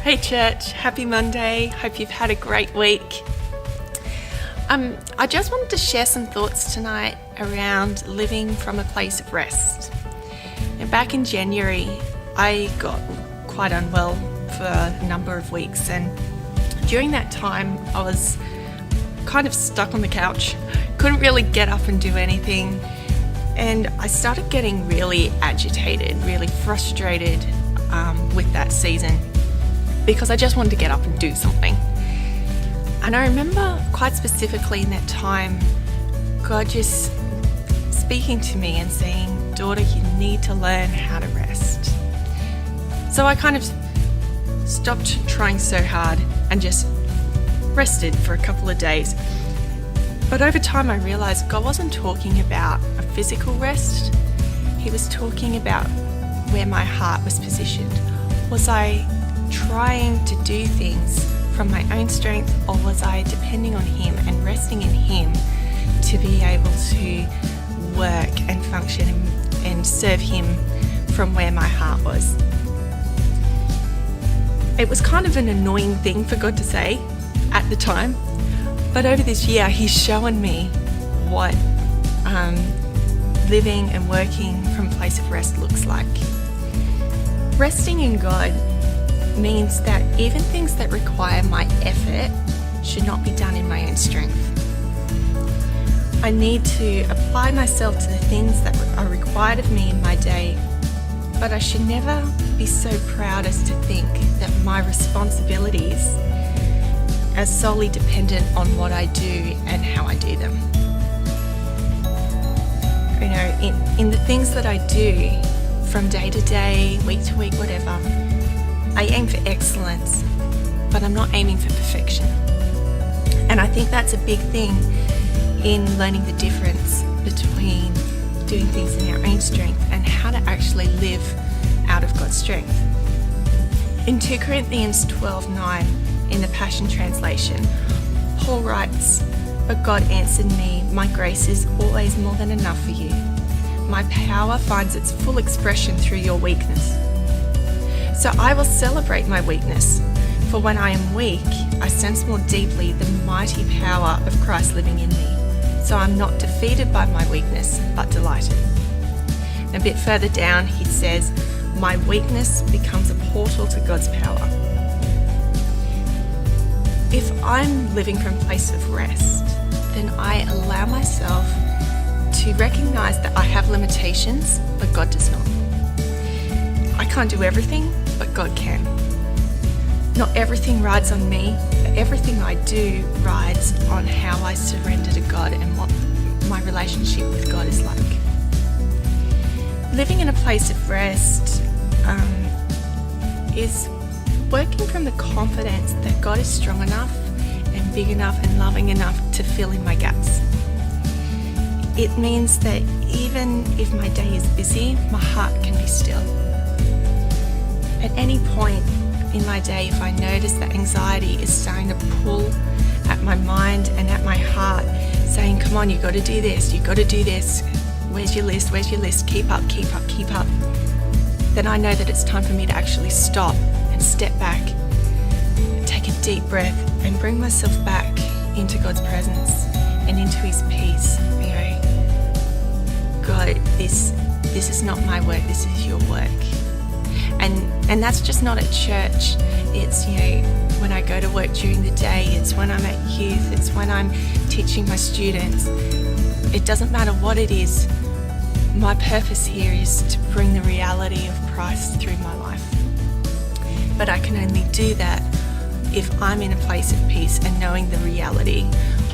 Hey church, happy Monday. Hope you've had a great week. I just wanted to share some thoughts tonight around living from a place of rest. And back in January, I got quite unwell for a number of weeks, and during that time I was kind of stuck on the couch, couldn't really get up and do anything, and I started getting really agitated, really frustrated with that season, because I just wanted to get up and do something. And I remember quite specifically in that time, God just speaking to me and saying, "Daughter, you need to learn how to rest." So I kind of stopped trying so hard and just rested for a couple of days. But over time I realised God wasn't talking about a physical rest. He was talking about where my heart was positioned. Was I trying to do things from my own strength, or was I depending on Him and resting in Him to be able to work and function and serve Him from where my heart was? It was kind of an annoying thing for God to say at the time, but over this year He's shown me what living and working from a place of rest looks like. Resting in God means that even things that require my effort should not be done in my own strength. I need to apply myself to the things that are required of me in my day, but I should never be so proud as to think that my responsibilities are solely dependent on what I do and how I do them. You know, in the things that I do from day to day, week to week, whatever, I aim for excellence, but I'm not aiming for perfection. And I think that's a big thing in learning the difference between doing things in our own strength and how to actually live out of God's strength. In 2 Corinthians 12:9, in the Passion Translation, Paul writes, "But God answered me, my grace is always more than enough for you. My power finds its full expression through your weakness. So I will celebrate my weakness, for when I am weak, I sense more deeply the mighty power of Christ living in me. So I'm not defeated by my weakness, but delighted." A bit further down, he says, "My weakness becomes a portal to God's power." If I'm living from a place of rest, then I allow myself to recognize that I have limitations, but God does not. I can't do everything, but God can. Not everything rides on me, but everything I do rides on how I surrender to God and what my relationship with God is like. Living in a place of rest is working from the confidence that God is strong enough and big enough and loving enough to fill in my gaps. It means that even if my day is busy, my heart can be still. At any point in my day, if I notice that anxiety is starting to pull at my mind and at my heart, saying, "Come on, you got to do this, you got to do this, where's your list, keep up," then I know that it's time for me to actually stop and step back, take a deep breath, and bring myself back into God's presence and into His peace. You know, God, this is not my work, this is your work. And that's just not at church. It's, you know, when I go to work during the day, it's when I'm at youth, it's when I'm teaching my students. It doesn't matter what it is. My purpose here is to bring the reality of Christ through my life. But I can only do that if I'm in a place of peace and knowing the reality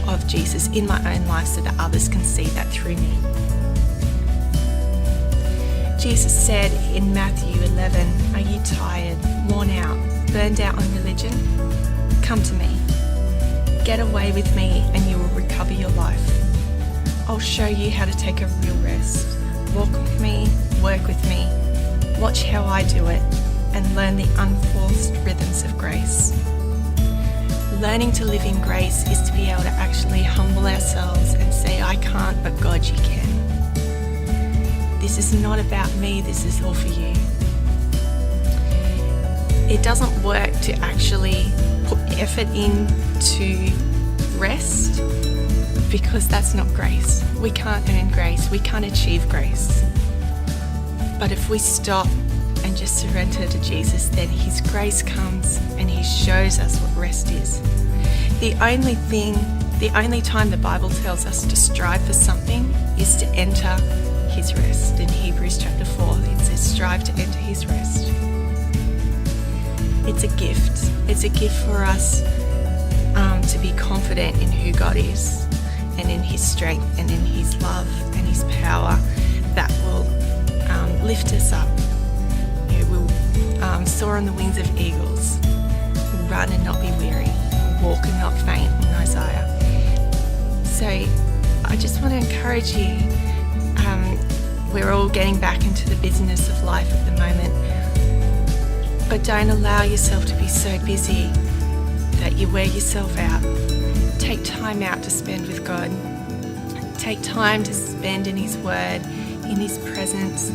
of Jesus in my own life so that others can see that through me. Jesus said in Matthew 11, "Are you tired, worn out, burned out on religion? Come to me. Get away with me and you will recover your life. I'll show you how to take a real rest. Walk with me, work with me. Watch how I do it and learn the unforced rhythms of grace." Learning to live in grace is to be able to actually humble ourselves and say, "I can't, but God, you can. This is not about me, this is all for you." It it doesn't work to actually put effort into rest, because that's not grace. We can't earn grace. We can't achieve grace. But if we stop and just surrender to Jesus, then His grace comes and He shows us what rest is. The only time the Bible tells us to strive for something is to enter His rest. In Hebrews chapter 4, it says, strive to enter His rest. It's a gift. It's a gift for us to be confident in who God is and in His strength and in His love and His power that will lift us up. We'll soar on the wings of eagles. We'll run and not be weary. We'll walk and not faint in Isaiah. So I just want to encourage you. We're all getting back into the business of life at the moment. But don't allow yourself to be so busy that you wear yourself out. Take time out to spend with God. Take time to spend in His Word, in His presence.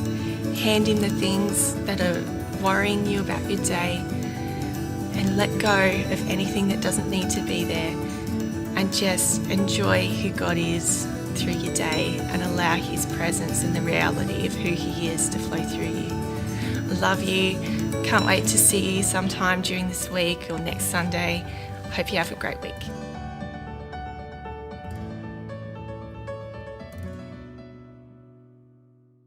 Hand Him the things that are worrying you about your day, and let go of anything that doesn't need to be there, and just enjoy who God is through your day and allow His presence and the reality of who He is to flow through you. I love you. Can't wait to see you sometime during this week or next Sunday. Hope you have a great week.